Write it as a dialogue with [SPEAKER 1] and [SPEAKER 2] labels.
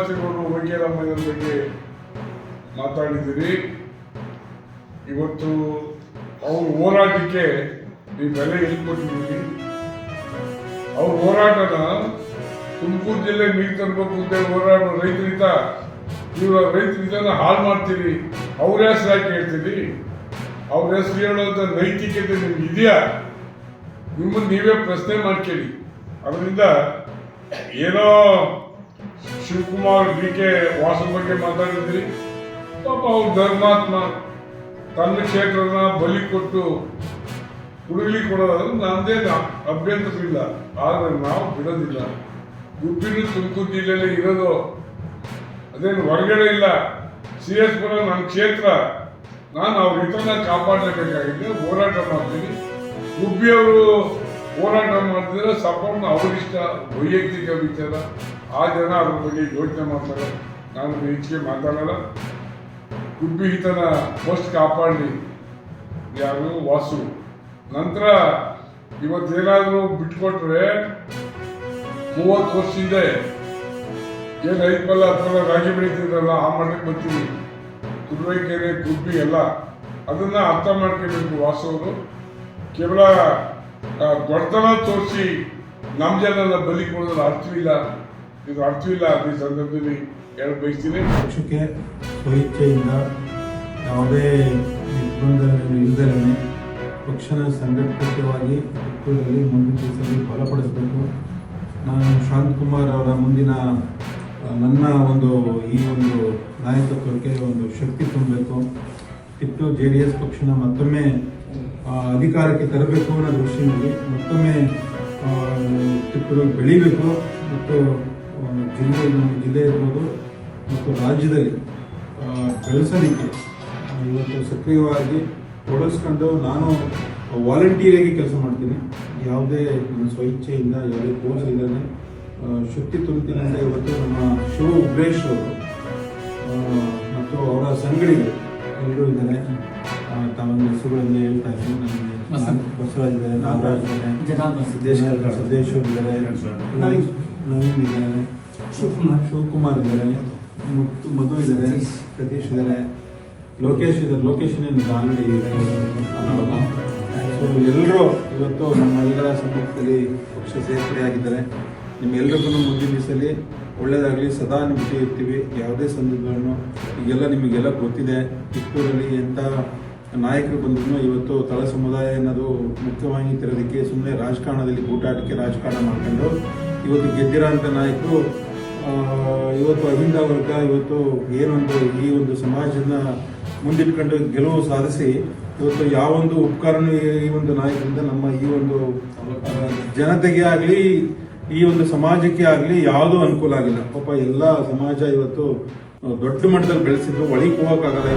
[SPEAKER 1] ವಕೀಲಮ್ಮನ ಬಗ್ಗೆ ಮಾತಾಡಿದ್ದೀರಿ. ಇವತ್ತು ಅವ್ರ ಹೋರಾಟಕ್ಕೆ ನೀವು ಬೆಲೆ ಎಲ್ಲಿ ಕೊಟ್ಟಿದ್ದೀರಿ? ಅವ್ರ ಹೋರಾಟನ ತುಮಕೂರು ಜಿಲ್ಲೆ ನೀರು ತರಬೇಕು ಅಂತ ಹೋರಾಟ ರೈತರಿಂದ ರೈತರಿಂದ ಹಾಳು ಮಾಡ್ತೀರಿ. ಅವ್ರ ಹೆಸರು ಯಾಕೆ ಹೇಳ್ತೀರಿ? ಅವ್ರ ಹೆಸರು ಹೇಳೋಂಥ ನೈತಿಕತೆ ನಿಮ್ಗೆ ಇದೆಯಾ? ನಿಮ್ಮನ್ನು ನೀವೇ ಪ್ರಶ್ನೆ ಮಾಡ್ಕೊಳ್ಳಿ. ಅದರಿಂದ ಏನೋ ಶಿವಕುಮಾರ್ ಡಿ.ಕೆ. ವಾಸು ಬಗ್ಗೆ ಮಾತಾಡಿದ್ರಿ. ಪಾಪ ಅವ್ರು ಧರ್ಮಾತ್ಮ, ತನ್ನ ಕ್ಷೇತ್ರನ ಬಲಿ ಕೊಟ್ಟು ಹುಡುಗಲಿ ಕೊಡೋದಾದ್ರೆ ನಮ್ದೇನು ಅಭ್ಯಂತರವಿಲ್ಲ. ಆದರೆ ನಾವು ಬಿಡೋದಿಲ್ಲ. ಗುಬ್ಬಿನೂ ತುಮಕೂರು ಜಿಲ್ಲೆಯಲ್ಲೇ ಇರೋದು, ಅದೇನು ಹೊರಗಡೆ ಇಲ್ಲ. CS ಪುರ ನನ್ನ ಕ್ಷೇತ್ರ. ನಾನು ಅವ್ರ ಹಿತನ ಕಾಪಾಡಬೇಕಾಗಿದೆ, ಹೋರಾಟ ಮಾಡ್ತೀನಿ. ಗುಬ್ಬಿಯವರು ಹೋರಾಟ ಮಾಡಿದ್ರೆ ಸಪೋರ್ಟ್ನ ಅವ್ರಿಷ್ಟ, ವೈಯಕ್ತಿಕ ವಿಚಾರ. ಆ ಜನ ಅದ್ರ ಬಗ್ಗೆ ಯೋಚನೆ ಮಾಡ್ತಾರೆ. ನಾನು ಹೆಚ್ಚಿಗೆ ಮಾತಾಡಲ್ಲ. ಗುಬ್ಬಿ ಹಿತನ ಫಸ್ಟ್ ಕಾಪಾಡಲಿ ಯಾರು ವಾಸು. ನಂತರ ಇವತ್ತೇನಾದರೂ ಬಿಟ್ಕೊಟ್ರೆ 30 ವರ್ಷದಿಂದ ಏನು ಐದ್ಪಲ್ಲ ಅಥವಾ ರಾಗಿ ಬೆಳೀತಿದ್ರಲ್ಲ ಆ ಮಟ್ಟಕ್ಕೆ ಬರ್ತೀವಿ. ತುರುವೇಕೆರೆ ಗುಬ್ಬಿ ಎಲ್ಲ ಅದನ್ನ ಅರ್ಥ ಮಾಡ್ಕೋಬೇಕು ವಾಸು ಅವರು. ಕೇವಲ ದೊಡ್ಡತನ ತೋರಿಸಿ ನಮ್ಮ ಜನನ ಬಲಿ ಕೊಡೋದ್ರ ಅರ್ಥವಿಲ್ಲ. ಇದು ಅರ್ಥವಿಲ್ಲ. ಈ ಸಂದರ್ಭದಲ್ಲಿ ಹೇಳ ಬಯಸ್ತೀನಿ.
[SPEAKER 2] ಪಕ್ಷಕ್ಕೆ ಸ್ವಇಚ್ಛೆಯಿಂದ ಯಾವುದೇ ನಿರ್ಬಂಧಗಳನ್ನು ಇಲ್ಲದೇ ಪಕ್ಷನ ಸಂಘಟಿತವಾಗಿ ಪಕ್ಷದಲ್ಲಿ ಮುಂದಿನ ದಿವಸದಲ್ಲಿ ಬಲಪಡಿಸಬೇಕು. ನಾನು ಶಾಂತಕುಮಾರ್ ಅವರ ಮುಂದಿನ ನನ್ನ ಈ ಒಂದು ನಾಯಕತ್ವಕ್ಕೆ ಒಂದು ಶಕ್ತಿ ತುಂಬಬೇಕು. ಕಿತ್ತು JDS ಪಕ್ಷನ ಮತ್ತೊಮ್ಮೆ ಅಧಿಕಾರಕ್ಕೆ ತರಬೇಕು ಅನ್ನೋ ದೃಷ್ಟಿಯಲ್ಲಿ ಮತ್ತೊಮ್ಮೆ ಕಿತ್ತೂರು ಬೆಳೀಬೇಕು ಮತ್ತು ಜಿಲ್ಲೆ ಇರ್ಬೋದು ಮತ್ತು ರಾಜ್ಯದಲ್ಲಿ ಬೆಳೆಸಲಿಕ್ಕೆ ಇವತ್ತು ಸಕ್ರಿಯವಾಗಿ ತೊಡಗಿಸ್ಕೊಂಡು ನಾನು ವಾಲಂಟಿಯರಾಗಿ ಕೆಲಸ ಮಾಡ್ತೀನಿ. ಯಾವುದೇ ಸ್ವಇಚ್ಛೆಯಿಂದ ಯಾವುದೇ ಕೋರ್ಸ್ ಇಲ್ಲದೆ ಶಕ್ತಿ ತುರುತಿನಿಂದ ಇವತ್ತು ನಮ್ಮ ಶಿವ ಉಗ್ರೇಶ್ ಅವರು ಮತ್ತು ಅವರ ಸಂಗಡಿಗರು ಎಲ್ಲರೂ ಇದ್ದಾರೆ. ತಮ್ಮ ಹೆಸರುಗಳನ್ನು ಹೇಳ್ತಾ ಇದ್ದೀನಿ. ನನಗೆ ಬಸವರಾಜ್ ಇದ್ದಾರೆ, ನಾಗರಾಜ್ ಇದ್ದಾರೆ, ಸಿದ್ದೇಶ್ವರ್ ಇದ್ದಾರೆ, ನವೀನ್ ಇದ್ದಾರೆ, ಶಿವಕುಮಾರ್ ಇದ್ದಾರೆ, ಮಧು ಇದ್ದಾರೆ, ಸತೀಶ್ ಇದ್ದಾರೆ, ಲೋಕೇಶ್ ಇದ್ದಾರೆ. ಲೋಕೇಶನ್ ಆಲ್ರೆಡಿ ಸೊ ಎಲ್ಲರೂ ಇವತ್ತು ನಮ್ಮೆಲ್ಲರ ಸಮ್ಮುಖದಲ್ಲಿ ಪಕ್ಷ ಸೇರ್ಪಡೆಯಾಗಿದ್ದಾರೆ. ನಿಮ್ಮೆಲ್ಲರಿಗೂ ಮುಂದಿನ ದಿವಸದಲ್ಲಿ ಒಳ್ಳೆಯದಾಗಲಿ. ಸದಾ ನಿಮ್ಮ ಜೊತೆ ಇರ್ತೀವಿ. ಯಾವುದೇ ಸಂದರ್ಭಗಳನ್ನು ಈಗೆಲ್ಲ ನಿಮಗೆಲ್ಲ ಗೊತ್ತಿದೆ. ಕಿತ್ತೂರಲ್ಲಿ ಎಂಥ ನಾಯಕರು ಬಂದ್ರು ಇವತ್ತು ತಳ ಸಮುದಾಯ ಅನ್ನೋದು ಮುಖ್ಯವಾಗಿ ತಿರೋದಕ್ಕೆ ಸುಮ್ಮನೆ ರಾಜಕಾರಣದಲ್ಲಿ ಗೂಟಾಟಕ್ಕೆ ರಾಜಕಾರಣ ಮಾಡ್ಕೊಂಡು ಇವತ್ತು ಗೆದ್ದಿರೋಂಥ ನಾಯಕರು ಇವತ್ತು ಅಹಿಂದ ವರ್ಗ ಇವತ್ತು ಏನೊಂದು ಈ ಒಂದು ಸಮಾಜನ ಮುಂದಿಟ್ಕೊಂಡು ಗೆಲುವು ಸಾಧಿಸಿ ಇವತ್ತು ಯಾವೊಂದು ಉಪಕಾರನೂ ಈ ಒಂದು ನಾಯಕರಿಂದ ನಮ್ಮ ಈ ಒಂದು ಜನತೆಗೆ ಆಗಲಿ ಈ ಒಂದು ಸಮಾಜಕ್ಕೆ ಆಗಲಿ ಯಾವುದೂ ಅನುಕೂಲ ಆಗಿಲ್ಲ. ಪಾಪ ಎಲ್ಲ ಸಮಾಜ ಇವತ್ತು ದೊಡ್ಡ ಮಟ್ಟದಲ್ಲಿ ಬೆಳೆಸಿದ್ದು ಒಳಗೆ ಹೋಗೋಕ್ಕಾಗಲ್ಲ.